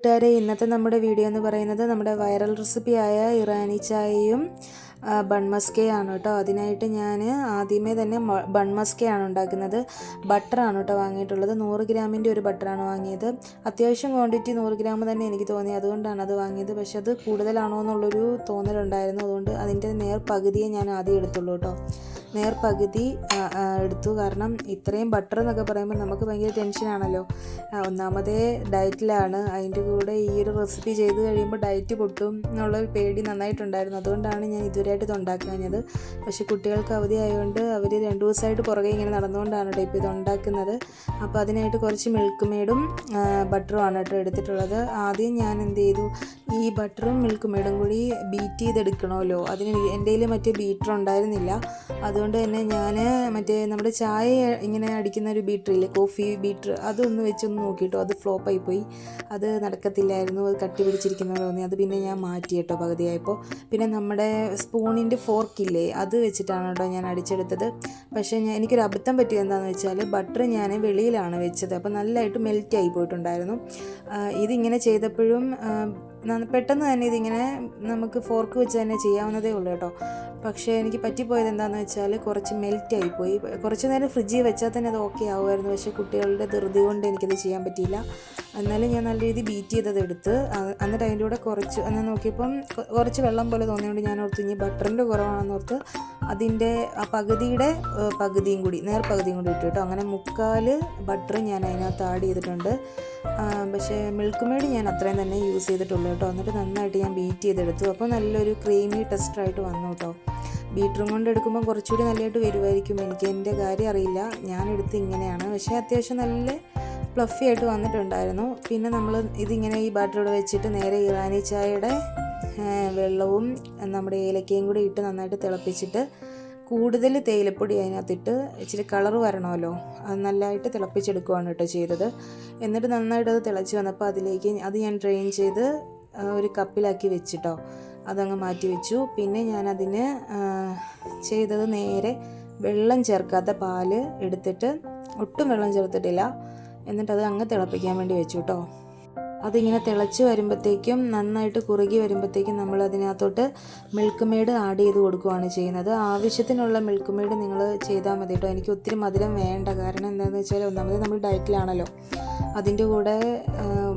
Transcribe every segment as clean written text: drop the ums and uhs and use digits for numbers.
കൂട്ടുകാരെ, ഇന്നത്തെ നമ്മുടെ വീഡിയോ എന്ന് പറയുന്നത് നമ്മുടെ വൈറൽ റെസിപ്പിയായ ഇറാനി ചായയും ബൺ മസ്കയാണ് കേട്ടോ. അതിനായിട്ട് ഞാൻ ആദ്യമേ തന്നെ ബൺ മസ്കയാണ് ഉണ്ടാക്കുന്നത്. ബട്ടറാണ് കേട്ടോ വാങ്ങിയിട്ടുള്ളത്. 100 ഗ്രാമിൻ്റെ ഒരു ബട്ടറാണ് വാങ്ങിയത്. അത്യാവശ്യം ക്വാണ്ടിറ്റി 100 ഗ്രാം തന്നെ എനിക്ക് തോന്നി, അതുകൊണ്ടാണ് അത് വാങ്ങിയത്. പക്ഷെ അത് കൂടുതലാണോ എന്നുള്ളൊരു തോന്നലുണ്ടായിരുന്നു. അതുകൊണ്ട് അതിൻ്റെ പകുതിയെ ഞാൻ ആദ്യം എടുത്തുള്ളൂ കേട്ടോ. പകുതി എടുത്തു. കാരണം ഇത്രയും ബട്ടർ എന്നൊക്കെ പറയുമ്പോൾ നമുക്ക് ഭയങ്കര ടെൻഷനാണല്ലോ. ഒന്നാമതേ ഡയറ്റിലാണ്, അതിൻ്റെ കൂടെ ഈ ഒരു റെസിപ്പി ചെയ്ത് കഴിയുമ്പോൾ ഡയറ്റ് പൊട്ടും എന്നുള്ളൊരു പേടി നന്നായിട്ടുണ്ടായിരുന്നു. അതുകൊണ്ടാണ് ഞാൻ ഇതുവരെയായിട്ട് ഇത് ഉണ്ടാക്കാഞ്ഞത്. പക്ഷേ കുട്ടികൾക്ക് അവധി ആയതുകൊണ്ട് അവർ 2 ദിവസമായിട്ട് പുറകെ ഇങ്ങനെ നടന്നുകൊണ്ടാണ് കേട്ടോ ഇപ്പോൾ ഇത് ഉണ്ടാക്കുന്നത്. അപ്പോൾ അതിനായിട്ട് കുറച്ച് മിൽക്ക് മെയ്ഡും ബട്ടറുമാണ് കേട്ടോ എടുത്തിട്ടുള്ളത്. ആദ്യം ഞാൻ എന്ത് ചെയ്തു, ഈ ബട്ടറും മിൽക്ക് മെയ്ഡും കൂടി ബീറ്റ് ചെയ്തെടുക്കണമല്ലോ. അതിന് എൻ്റെ കയ്യിൽ മറ്റേ ബീറ്റർ ഉണ്ടായിരുന്നില്ല. അതുകൊണ്ട് തന്നെ ഞാൻ മറ്റേ നമ്മുടെ ചായ ഇങ്ങനെ അടിക്കുന്ന ഒരു ബീറ്ററില്ലേ, കോഫി ബീറ്റർ, അതൊന്ന് വെച്ചൊന്ന് നോക്കിയിട്ടോ. അത് ഫ്ലോപ്പായി പോയി, അത് നടക്കത്തില്ലായിരുന്നു, അത് കട്ടി പിടിച്ചിരിക്കുന്ന തോന്നി. അത് പിന്നെ ഞാൻ മാറ്റി കേട്ടോ പകുതിയായപ്പോൾ. പിന്നെ നമ്മുടെ സ്പൂണിൻ്റെ ഫോർക്കില്ലേ, അത് വെച്ചിട്ടാണ് കേട്ടോ ഞാൻ അടിച്ചെടുത്തത്. പക്ഷേ എനിക്കൊരു അബദ്ധം പറ്റിയത് എന്താണെന്ന് വെച്ചാൽ, ബട്ടർ ഞാൻ വെളിയിലാണ് വെച്ചത്. അപ്പോൾ നല്ലതായിട്ട് മെൽറ്റായി പോയിട്ടുണ്ടായിരുന്നു. ഇതിങ്ങനെ ചെയ്തപ്പോഴും പെട്ടെന്ന് തന്നെ ഇതിങ്ങനെ നമുക്ക് ഫോർക്ക് വെച്ച് തന്നെ ചെയ്യാവുന്നതേ ഉള്ളൂ കേട്ടോ. പക്ഷേ എനിക്ക് പറ്റിപ്പോയത് എന്താണെന്ന് വെച്ചാൽ, കുറച്ച് മെൽറ്റായിപ്പോയി. കുറച്ച് നേരം ഫ്രിഡ്ജിൽ വെച്ചാൽ തന്നെ അത് ഓക്കെ ആവുമായിരുന്നു. പക്ഷേ കുട്ടികളുടെ ധൃതി കൊണ്ട് എനിക്കത് ചെയ്യാൻ പറ്റിയില്ല. എന്നാലും ഞാൻ നല്ല രീതിയിൽ ബീറ്റ് ചെയ്തത് എടുത്ത്, എന്നിട്ട് അതിൻ്റെ കൂടെ കുറച്ച് എന്നാൽ നോക്കിയപ്പം കുറച്ച് വെള്ളം പോലെ തോന്നിയതുകൊണ്ട് ഞാൻ ഓർത്ത് ഇനി ബട്ടറിൻ്റെ കുറവാണെന്ന് ഓർത്ത് അതിൻ്റെ ആ പകുതിയുടെ പകുതിയും കൂടി പകുതിയും കൂടി ഇട്ടു കേട്ടോ. അങ്ങനെ 1/4 ബട്ടർ ഞാൻ അതിനകത്ത് ആഡ് ചെയ്തിട്ടുണ്ട്. പക്ഷേ മിൽക്ക് മെയ്ഡ് ഞാൻ അത്രയും തന്നെ യൂസ് ചെയ്തിട്ടുള്ളൂ കേട്ടോ. എന്നിട്ട് നന്നായിട്ട് ഞാൻ ബീറ്റ് ചെയ്തെടുത്തു. അപ്പോൾ നല്ലൊരു ക്രീമി ടെക്സ്ചറായിട്ട് വന്നു കേട്ടോ. ബീറ്ററും കൊണ്ട് എടുക്കുമ്പോൾ കുറച്ചുകൂടി നല്ലതായിട്ട് വരുമായിരിക്കും. എനിക്ക് എൻ്റെ കാര്യം അറിയില്ല, ഞാനെടുത്ത് ഇങ്ങനെയാണ്. പക്ഷേ അത്യാവശ്യം നല്ല ഫ്ലഫി ആയിട്ട് വന്നിട്ടുണ്ടായിരുന്നു. പിന്നെ നമ്മൾ ഇതിങ്ങനെ ഈ ബാറ്ററോട് വെച്ചിട്ട് നേരെ ഇറാനി ചായയുടെ വെള്ളവും നമ്മുടെ ഏലക്കയും കൂടി ഇട്ട് നന്നായിട്ട് തിളപ്പിച്ചിട്ട്, കൂടുതൽ തേയിലപ്പൊടി അതിനകത്തിട്ട് ഇച്ചിരി കളർ വരണമല്ലോ, അത് നല്ലതായിട്ട് തിളപ്പിച്ചെടുക്കുകയാണ് കേട്ടോ ചെയ്തത്. എന്നിട്ട് നന്നായിട്ട് അത് തിളച്ച് വന്നപ്പോൾ അതിലേക്ക് അത് ഞാൻ ഡ്രെയിൻ ചെയ്ത് ഒരു കപ്പിലാക്കി വെച്ചിട്ടോ, അതങ്ങ് മാറ്റി വെച്ചു. പിന്നെ ഞാനതിന് ചെയ്തത് നേരെ വെള്ളം ചേർക്കാത്ത പാല് എടുത്തിട്ട്, ഒട്ടും വെള്ളം ചേർത്തിട്ടില്ല, എന്നിട്ടത് അങ്ങ് തിളപ്പിക്കാൻ വേണ്ടി വെച്ചു കേട്ടോ. അതിങ്ങനെ തിളച്ച് വരുമ്പോഴത്തേക്കും, നന്നായിട്ട് കുറുകി വരുമ്പോഴത്തേക്കും നമ്മൾ അതിനകത്തോട്ട് മിൽക്ക് മെയ്ഡ് ആഡ് ചെയ്ത് കൊടുക്കുകയാണ് ചെയ്യുന്നത്. ആവശ്യത്തിനുള്ള മിൽക്ക് മെയ്ഡ് നിങ്ങൾ ചെയ്താൽ മതി കേട്ടോ. എനിക്ക് ഒത്തിരി മധുരം വേണ്ട. കാരണം എന്താണെന്ന് വെച്ചാൽ, ഒന്നാമത് നമ്മൾ ഡയറ്റിലാണല്ലോ. അതിൻ്റെ കൂടെ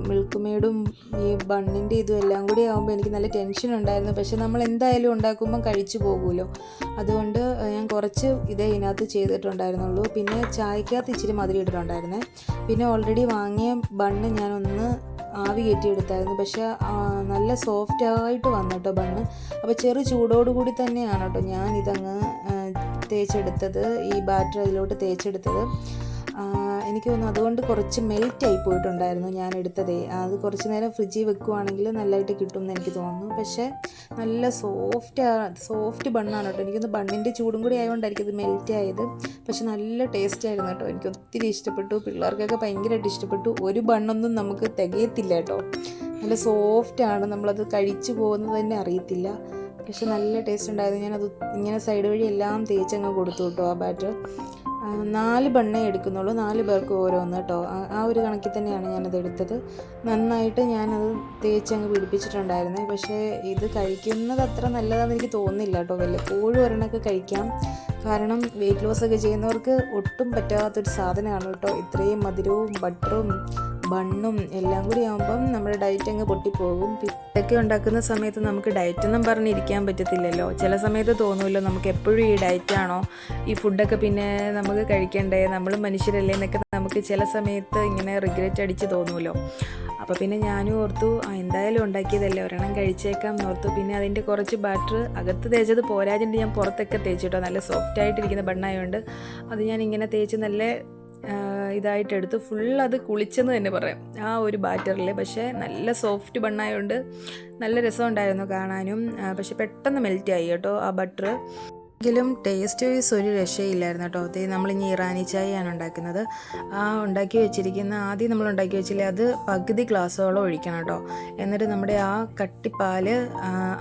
മിൽക്ക് മെയ്ഡും ഈ ബണ്ണിൻ്റെ ഇതും എല്ലാം കൂടി ആകുമ്പോൾ എനിക്ക് നല്ല ടെൻഷൻ ഉണ്ടായിരുന്നു. പക്ഷെ നമ്മൾ എന്തായാലും ഉണ്ടാക്കുമ്പം കഴിച്ചു പോകുമല്ലോ. അതുകൊണ്ട് ഞാൻ കുറച്ച് ഇതേ ഇതിനകത്ത് ചെയ്തിട്ടുണ്ടായിരുന്നുള്ളൂ. പിന്നെ ചായക്കകത്ത് ഇച്ചിരി മധുരം ഇട്ടിട്ടുണ്ടായിരുന്നേ. പിന്നെ ഓൾറെഡി വാങ്ങിയ ബണ്ണ് ഞാനൊന്ന് ആവി കയറ്റിയെടുത്തായിരുന്നു. പക്ഷേ നല്ല സോഫ്റ്റായിട്ട് വന്നു കേട്ടോ ബണ്ണ്. അപ്പോൾ ചെറു ചൂടോടുകൂടി തന്നെയാണ് കേട്ടോ ഞാനിതങ്ങ് തേച്ചെടുത്തത്, ഈ ബാറ്റർ അതിലോട്ട് തേച്ചെടുത്തത്. എനിക്ക് തോന്നുന്നു അതുകൊണ്ട് കുറച്ച് മെൽറ്റായി പോയിട്ടുണ്ടായിരുന്നു ഞാൻ എടുത്തതേ. അത് കുറച്ച് നേരം ഫ്രിഡ്ജിൽ വെക്കുവാണെങ്കിൽ നല്ലതായിട്ട് കിട്ടും എന്ന് എനിക്ക് തോന്നുന്നു. പക്ഷേ നല്ല സോഫ്റ്റ് ബണ്ണാണ് കേട്ടോ. എനിക്കൊന്ന് ബണ്ണിൻ്റെ ചൂടും കൂടി ആയതുകൊണ്ടായിരിക്കും ഇത് മെൽറ്റ് ആയത്. പക്ഷെ നല്ല ടേസ്റ്റ് ആയിരുന്നു കേട്ടോ. എനിക്ക് ഒത്തിരി ഇഷ്ടപ്പെട്ടു. പിള്ളേർക്കൊക്കെ ഭയങ്കരമായിട്ട് ഇഷ്ടപ്പെട്ടു. ഒരു ബണ്ണൊന്നും നമുക്ക് തികയത്തില്ല കേട്ടോ. നല്ല സോഫ്റ്റാണ്, നമ്മളത് കഴിച്ചു പോകുന്നത് തന്നെ അറിയത്തില്ല. പക്ഷെ നല്ല ടേസ്റ്റ് ഉണ്ടായിരുന്നു. ഞാനത് ഇങ്ങനെ സൈഡ് വഴി എല്ലാം തേച്ചങ്ങ് കൊടുത്തു കേട്ടോ. ആ ബാറ്റർ 4 ബണ്ണേ എടുക്കുന്നുള്ളൂ, 4 പേർക്ക് ഓരോന്ന് കേട്ടോ. ആ ഒരു കണക്കിൽ തന്നെയാണ് ഞാനത് എടുത്തത്. നന്നായിട്ട് ഞാനത് തേച്ചങ്ങ് പിടിപ്പിച്ചിട്ടുണ്ടായിരുന്നേ. പക്ഷേ ഇത് കഴിക്കുന്നത് അത്ര നല്ലതാണെന്ന് എനിക്ക് തോന്നുന്നില്ല കേട്ടോ. വല്ലപ്പോഴും ഒരെണ്ണമൊക്കെ കഴിക്കാം. കാരണം വെയിറ്റ് ലോസൊക്കെ ചെയ്യുന്നവർക്ക് ഒട്ടും പറ്റാത്തൊരു സാധനമാണ് കേട്ടോ. ഇത്രയും മധുരവും ബട്ടറും ബണ്ണും എല്ലാം കൂടി ആകുമ്പം നമ്മുടെ ഡയറ്റ് അങ്ങ് പൊട്ടിപ്പോകും. ഇതൊക്കെ ഉണ്ടാക്കുന്ന സമയത്ത് നമുക്ക് ഡയറ്റൊന്നും പറഞ്ഞിരിക്കാൻ പറ്റത്തില്ലല്ലോ. ചില സമയത്ത് തോന്നുമല്ലോ, നമുക്ക് എപ്പോഴും ഈ ഡയറ്റാണോ, ഈ ഫുഡൊക്കെ പിന്നെ നമുക്ക് കഴിക്കണ്ടേ, നമ്മൾ മനുഷ്യരല്ലേ എന്നൊക്കെ നമുക്ക് ചില സമയത്ത് ഇങ്ങനെ റിഗ്രറ്റ് അടിച്ച് തോന്നുമല്ലോ. അപ്പോൾ പിന്നെ ഞാനും ഓർത്തു, എന്തായാലും ഉണ്ടാക്കിയതല്ലേ, ഒരെണ്ണം കഴിച്ചേക്കാം എന്നോർത്തു. പിന്നെ അതിൻ്റെ കുറച്ച് ബാറ്റർ അകത്ത് തേച്ചത് പോരാഞ്ഞിട്ട് ഞാൻ പുറത്തൊക്കെ തേച്ചിട്ടോ. നല്ല സോഫ്റ്റായിട്ടിരിക്കുന്ന ബണ്ണായതുകൊണ്ട് അത് ഞാൻ ഇങ്ങനെ തേച്ച് നല്ല ഇതായിട്ടെടുത്ത് അത് കുളിച്ചെന്ന് തന്നെ പറയാം ആ ഒരു ബാറ്ററിൽ. പക്ഷേ നല്ല സോഫ്റ്റ് ബണ്ണായതുകൊണ്ട് നല്ല രസമുണ്ടായിരുന്നു കാണാനും. പക്ഷെ പെട്ടെന്ന് മെൽറ്റായി കേട്ടോ ആ ബട്ടർ. എങ്കിലും ടേസ്റ്റ് വൈസ് ഒരു രക്ഷയില്ലായിരുന്നു കേട്ടോ. നമ്മളിനി ഇറാനി ചായയാണ് ഉണ്ടാക്കുന്നത്. ആദ്യം നമ്മൾ ഉണ്ടാക്കി വെച്ചില്ലേ, അത് പകുതി ഗ്ലാസ്സോളം ഒഴിക്കണം കേട്ടോ. എന്നിട്ട് നമ്മുടെ ആ കട്ടിപ്പാല്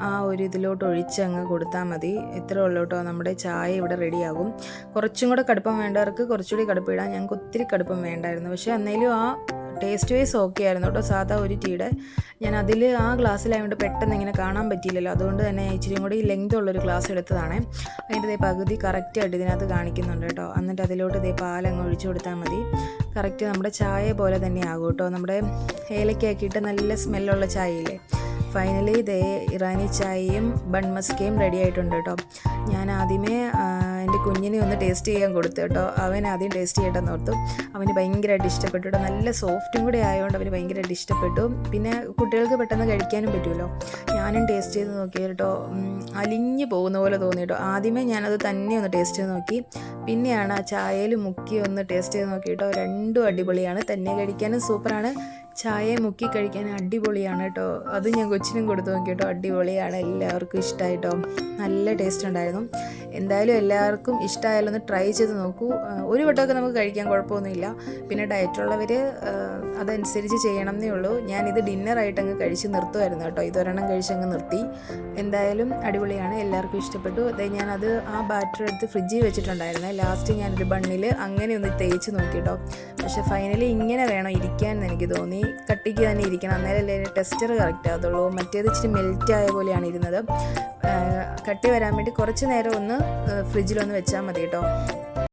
ആ ഒരു ഇതിലോട്ട് ഒഴിച്ചങ്ങ് കൊടുത്താൽ മതി. ഇത്രേ ഉള്ളൂ കേട്ടോ, നമ്മുടെ ചായ ഇവിടെ റെഡിയാകും. കുറച്ചും കൂടെ കടുപ്പം വേണ്ടവർക്ക് കുറച്ചുകൂടി കടുപ്പം ഇടാം. ഞങ്ങൾക്ക് ഒത്തിരി കടുപ്പം വേണ്ടായിരുന്നു. പക്ഷേ എന്നാലും ആ ടേസ്റ്റ് വൈസ് ഓക്കെ ആയിരുന്നു കേട്ടോ. സാധാ ഒരു ടീയുടെ ഞാൻ അതിൽ ആ ഗ്ലാസ്സിലായതുകൊണ്ട് പെട്ടെന്ന് ഇങ്ങനെ കാണാൻ പറ്റിയില്ലല്ലോ, അതുകൊണ്ട് തന്നെ ഇച്ചിരിയും കൂടി ലെങ്ത് ഉള്ളൊരു ഗ്ലാസ് എടുത്തതാണ്. അതിൻ്റെ പകുതി കറക്റ്റായിട്ട് ഇതിനകത്ത് കാണിക്കുന്നുണ്ട് കേട്ടോ. എന്നിട്ട് അതിലോട്ട് പാലങ്ങ് ഒഴിച്ചു കൊടുത്താൽ മതി. കറക്റ്റ് നമ്മുടെ ചായ പോലെ തന്നെ ആകും കേട്ടോ. നമ്മുടെ ഏലക്കാക്കിയിട്ട് നല്ല സ്മെല്ലുള്ള ചായയില്ലേ. ഫൈനലി ഇറാനി ചായയും ബൺ മസ്കയും റെഡി ആയിട്ടുണ്ട് കേട്ടോ. ഞാൻ ആദ്യമേ എൻ്റെ കുഞ്ഞിനെ ഒന്ന് ടേസ്റ്റ് ചെയ്യാൻ കൊടുത്തു കേട്ടോ. അവൻ ആദ്യം ടേസ്റ്റ് ചെയ്യട്ടെന്ന് ഓർത്തു. അവന് ഭയങ്കരമായിട്ട് ഇഷ്ടപ്പെട്ടു കേട്ടോ. നല്ല സോഫ്റ്റും കൂടെ ആയതുകൊണ്ട് അവന് ഭയങ്കരമായിട്ട് ഇഷ്ടപ്പെട്ടു. പിന്നെ കുട്ടികൾക്ക് പെട്ടെന്ന് കഴിക്കാനും പറ്റുമല്ലോ. ഞാനും ടേസ്റ്റ് ചെയ്ത് നോക്കി കേട്ടോ. അലിഞ്ഞു പോകുന്ന പോലെ തോന്നി കേട്ടോ. ആദ്യമേ ഞാനത് തന്നെ ഒന്ന് ടേസ്റ്റ് ചെയ്ത് നോക്കി, പിന്നെയാണ് ആ ചായയിൽ മുക്കി ഒന്ന് ടേസ്റ്റ് ചെയ്ത് നോക്കി കേട്ടോ. രണ്ടും അടിപൊളിയാണ്. തന്നെ കഴിക്കാനും സൂപ്പറാണ്, ചായ മുക്കി കഴിക്കാൻ അടിപൊളിയാണ് കേട്ടോ. അത് ഞാൻ കൊച്ചിനും കൊടുത്തു നോക്കി കേട്ടോ. അടിപൊളിയാണ്, എല്ലാവർക്കും ഇഷ്ടമായിട്ടോ. നല്ല ടേസ്റ്റ് ഉണ്ടായിരുന്നു. എന്തായാലും എല്ലാവർക്കും ഇഷ്ടമായാലും ഒന്ന് ട്രൈ ചെയ്ത് നോക്കൂ. ഒരു വട്ടമൊക്കെ നമുക്ക് കഴിക്കാൻ കുഴപ്പമൊന്നുമില്ല. പിന്നെ ഡയറ്റുള്ളവർ അതനുസരിച്ച് ചെയ്യണം എന്നേ ഉള്ളൂ. ഞാനിത് ഡിന്നറായിട്ട് അങ്ങ് കഴിച്ച് നിർത്തുമായിരുന്നു കേട്ടോ. ഇതൊരെണ്ണം കഴിച്ചങ്ങ് നിർത്തി. എന്തായാലും അടിപൊളിയാണ്, എല്ലാവർക്കും ഇഷ്ടപ്പെട്ടു. ഞാനത് ആ ബാറ്റർ എടുത്ത് ഫ്രിഡ്ജിൽ വെച്ചിട്ടുണ്ടായിരുന്നേ. ലാസ്റ്റ് ഞാനൊരു ബണ്ണിൽ അങ്ങനെ ഒന്ന് തേച്ച് നോക്കി കേട്ടോ. പക്ഷേ ഫൈനലി ഇങ്ങനെ വേണം ഇരിക്കാൻ എന്ന് എനിക്ക് തോന്നി. കട്ടിക്ക് തന്നെ ഇരിക്കണം, അന്നേരമല്ലേ ടെക്സ്ചർ കറക്റ്റ് ആകത്തുള്ളൂ. മറ്റേത് ഇച്ചിരി മെൽറ്റ് ആയ പോലെയാണ് ഇരുന്നത്. കട്ടി വരാൻ വേണ്ടി കുറച്ച് നേരം ഒന്ന് ഫ്രിഡ്ജിലൊന്ന് വെച്ചാൽ മതി കേട്ടോ.